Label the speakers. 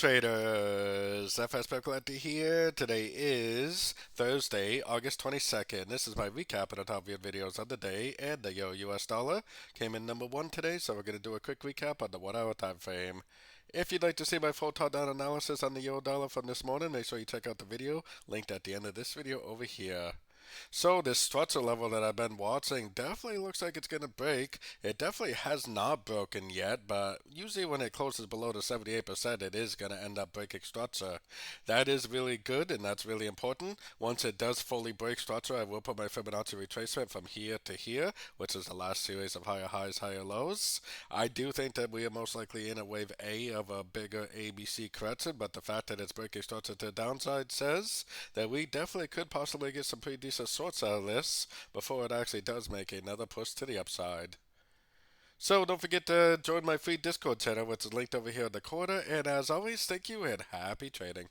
Speaker 1: Traders, FX Pip Collector here. Today is Thursday, August 22nd. This is my recap of the top viewed videos of the day, and the US dollar came in number one today, so we're going to do a quick recap on the 1 hour time frame. If you'd like to see my full top-down analysis on the euro dollar from this morning, make sure you check out the video linked at the end of this video over here. So this structure level that I've been watching definitely looks like it's going to break. It definitely has not broken yet, but usually when it closes below the 78%, it is going to end up breaking structure. That is really good, and that's really important. Once it does fully break structure, I will put my Fibonacci retracement from here to here, which is the last series of higher highs, higher lows. I do think that we are most likely in a wave A of a bigger ABC correction, but the fact that it's breaking structure to the downside says that we definitely could possibly get some pretty decent sorts out of this before it actually does make another push to the upside. So don't forget to join my free Discord channel, which is linked over here in the corner. And as always, thank you and happy trading.